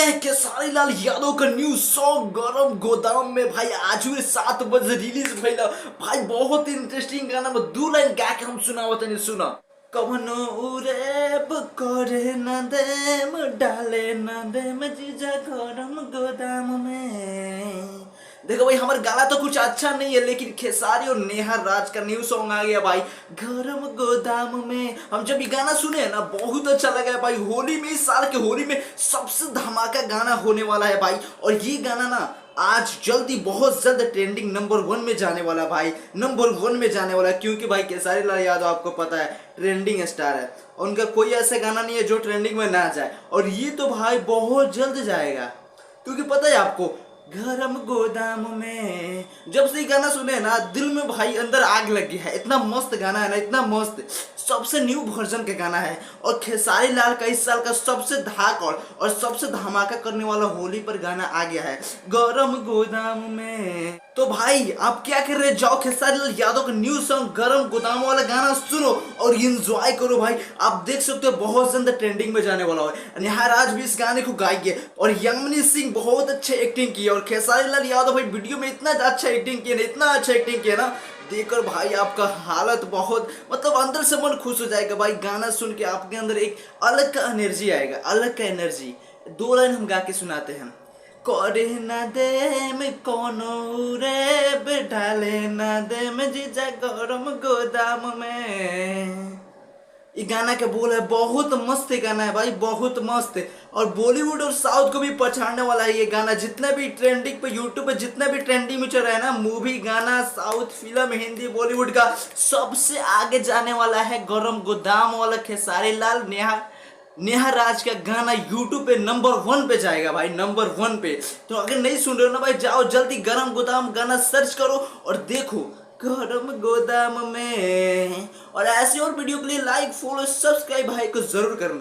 गया है खेसारी लाल यादव का न्यू सॉन्ग गरम गोदाम में भाई आज हुए 7 बजे रिलीज भइला भाई। बहुत ही इंटरेस्टिंग गाना में 2 लाइन गा के हम सुनावत नहीं सुना। कवनो उरेब करे न देम डाले न देम जीजा गरम गोदाम में। देखो भाई हमारा गाना तो कुछ अच्छा नहीं है लेकिन खेसारी और नेहा राज का न्यू सॉन्ग आ गया भाई गरम गोदाम में। हम जब ये गाना सुने ना बहुत अच्छा लगा है भाई। होली में इस साल के होली में सबसे धमाका गाना होने वाला है भाई। और ये गाना ना आज जल्दी बहुत जल्द ट्रेंडिंग नंबर 1 में जाने वाला है भाई। नंबर 1 में जाने वाला है क्योंकि भाई खेसारी लाल यादव आपको पता है ट्रेंडिंग स्टार है। उनका कोई ऐसा गाना नहीं है जो ट्रेंडिंग में ना जाए और ये तो भाई बहुत जल्द जाएगा क्योंकि पता है आपको गरम गोदाम में। जब से ये गाना सुने ना दिल में भाई अंदर आग लगी है। इतना मस्त गाना है ना, इतना मस्त सबसे न्यू वर्जन का गाना है। और खेसारी लाल का इस साल का सबसे धाक और सबसे धमाका करने वाला होली पर गाना आ गया है गरम गोदाम में। तो भाई आप क्या कर रहे, जाओ खेसारी लाल यादव का न्यू सॉन्ग गरम गोदाम वाला गाना सुनो और एंजॉय करो भाई। आप देख सकते हो बहुत जल्द ट्रेंडिंग में जाने वाला है। नेहा राज भी इस गाने को गाएंगे और यमनी सिंह बहुत अच्छे एक्टिंग की और खेसारी लाल यादव भाई वीडियो में इतना अच्छा एक्टिंग किया ना, इतना अच्छा एक्टिंग किया ना, देखकर भाई आपका हालत बहुत मतलब अंदर से मन खुश हो जाएगा भाई। गाना सुन के आपके अंदर एक अलग का एनर्जी आएगा, अलग का एनर्जी। 2 लाइन हम गा के सुनाते हैं। करे न दे में कोनो रे बैठाले न दे में जीजा गरम गोदाम में। ये गाना के बोल है बहुत मस्त गाना है भाई, बहुत मस्त। और बॉलीवुड और साउथ को भी पछाड़ने वाला है ये गाना। जितने भी ट्रेंडिंग पे यूट्यूब पे जितने भी ट्रेंडिंग में चल रहा है ना मूवी गाना, साउथ फिल्म, हिंदी, बॉलीवुड का सबसे आगे जाने वाला है गरम गोदाम वाला खेसारी लाल नेहा राज का गाना यूट्यूब पे नंबर 1 पे जाएगा भाई, नंबर 1 पे। तो अगर नहीं सुन रहे हो ना भाई जाओ जल्दी गरम गोदाम गाना सर्च करो और देखो गरम गोदाम में। और ऐसे और वीडियो के लिए लाइक फॉलो सब्सक्राइब भाई को जरूर करना।